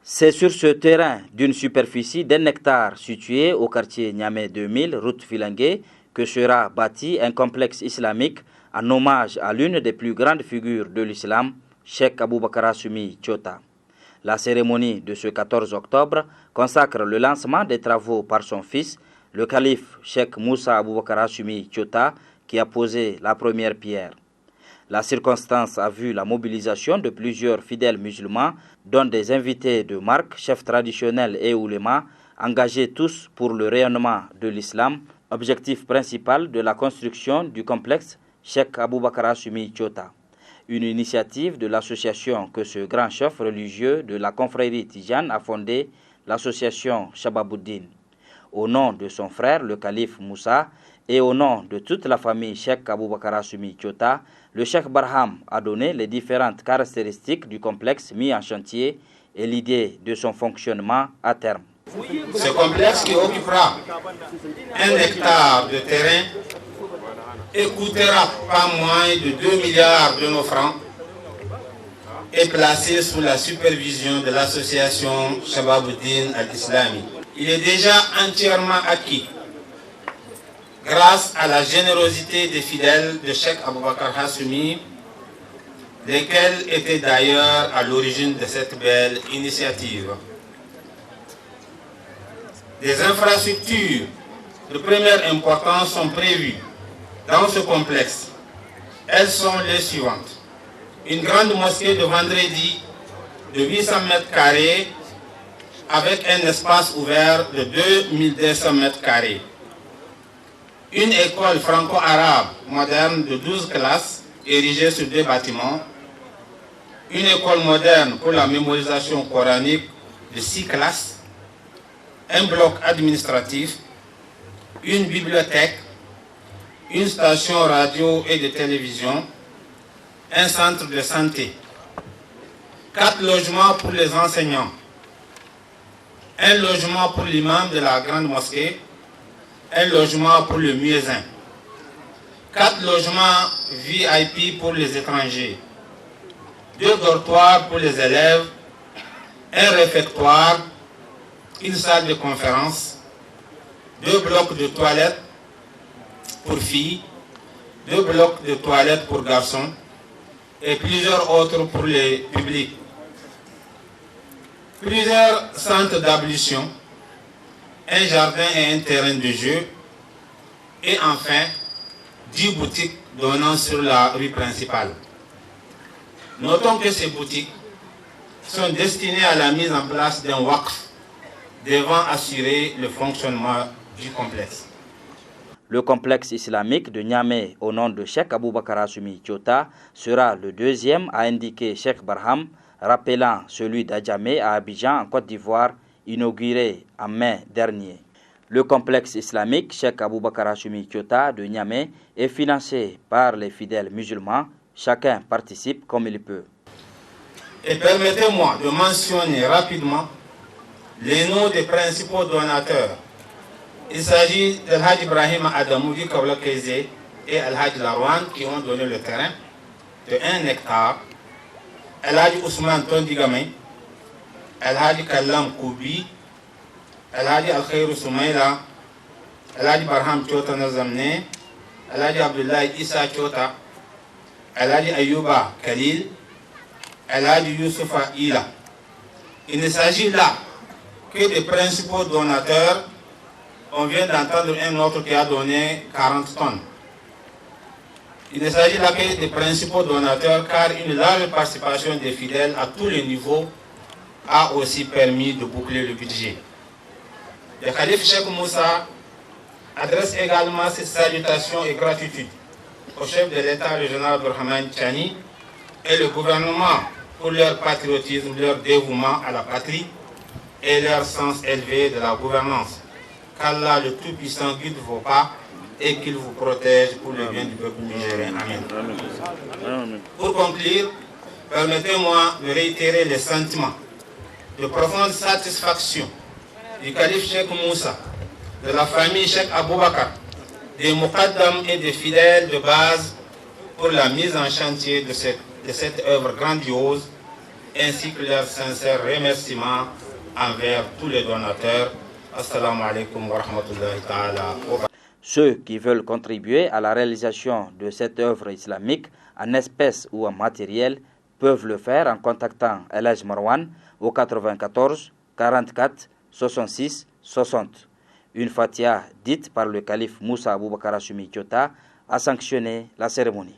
C'est sur ce terrain d'une superficie d'1 hectare situé au quartier Niamey 2000, route Filengue, que sera bâti un complexe islamique en hommage à l'une des plus grandes figures de l'islam, Cheikh Aboubakar Assumi Diota. La cérémonie de ce 14 octobre consacre le lancement des travaux par son fils, le calife Cheikh Moussa Aboubakar Assumi Diota, qui a posé la première pierre. La circonstance a vu la mobilisation de plusieurs fidèles musulmans, dont des invités de marque, chefs traditionnels et oulémas, engagés tous pour le rayonnement de l'islam, objectif principal de la construction du complexe Cheikh Aboubakar Assumi Diota. Une initiative de l'association que ce grand chef religieux de la confrérie Tijane a fondée, l'association Shababuddin. Au nom de son frère, le calife Moussa, et au nom de toute la famille Cheikh Aboubakar Assumi Diota, le Cheikh Barham a donné les différentes caractéristiques du complexe mis en chantier et l'idée de son fonctionnement à terme. Ce complexe qui occupera 1 hectare de terrain et coûtera pas moins de 2 milliards de nos francs est placé sous la supervision de l'association Shababuddin al-Islami. Il est déjà entièrement acquis grâce à la générosité des fidèles de Cheikh Aboubakar Assumi, lesquels étaient d'ailleurs à l'origine de cette belle initiative. Des infrastructures de première importance sont prévues dans ce complexe. Elles sont les suivantes. Une grande mosquée de vendredi de 800 mètres carrés avec un espace ouvert de 2200 mètres carrés. Une école franco-arabe moderne de 12 classes érigée sur 2 bâtiments. Une école moderne pour la mémorisation coranique de 6 classes. Un bloc administratif. Une bibliothèque. Une station radio et de télévision. Un centre de santé. 4 logements pour les enseignants. Un logement pour l'imam de la grande mosquée. Un logement pour le muezzin. 4 logements VIP pour les étrangers. 2 dortoirs pour les élèves. Un réfectoire. Une salle de conférence. 2 blocs de toilettes pour filles. 2 blocs de toilettes pour garçons. Et plusieurs autres pour les publics. Plusieurs centres d'ablution. Un jardin et un terrain de jeu, et enfin 10 boutiques donnant sur la rue principale. Notons que ces boutiques sont destinées à la mise en place d'un waqf devant assurer le fonctionnement du complexe. Le complexe islamique de Niamey au nom de Cheikh Aboubakar Assumi Diota sera le deuxième à indiquer Cheikh Barham, rappelant celui d'Adjamé à Abidjan en Côte d'Ivoire, inauguré en mai dernier. Le complexe islamique Cheikh Aboubakar Assumi Diota de Niamey est financé par les fidèles musulmans. Chacun participe comme il peut. Et permettez-moi de mentionner rapidement les noms des principaux donateurs. Il s'agit d'Al-Hajj Ibrahim Adamoudi Kaoula Keze et Al-Hajj Larwan qui ont donné le terrain de 1 hectare. Al-Hajj Ousmane Tondigamay, Al-Hajj Kallam Koubi, Al-Hajj Al-Khairou Soumaïla, Al-Hajj Barham Diota Nazamne, Al-Hajj Abdullah Issa Diota, Al-Hajj Ayouba Khalil, Al-Hajj Youssoufa Ila. Il ne s'agit là que des principaux donateurs. On vient d'entendre un autre qui a donné 40 tonnes. Il ne s'agit là que des principaux donateurs car une large participation des fidèles à tous les niveaux a aussi permis de boucler le budget. Le calife Cheikh Moussa adresse également ses salutations et gratitude au chef de l'État, le général Abdourahmane Tchani, et le gouvernement pour leur patriotisme, leur dévouement à la patrie et leur sens élevé de la gouvernance. Qu'Allah le Tout-Puissant guide vos pas et qu'il vous protège pour le bien du peuple nigérien. Amen. Pour conclure, permettez-moi de réitérer les sentiments de profonde satisfaction du calife Cheikh Moussa, de la famille Cheikh Aboubakar, des Muqaddam et des fidèles de base pour la mise en chantier de cette œuvre grandiose ainsi que leurs sincères remerciements envers tous les donateurs. Assalamu alaikum wa rahmatullahi ta'ala wa barakatuh. Ceux qui veulent contribuer à la réalisation de cette œuvre islamique en espèces ou en matériel peuvent le faire en contactant El Hadj Marwan au 94 44 66 60. Une fatia dite par le calife Moussa Aboubakar Assumi Diota a sanctionné la cérémonie.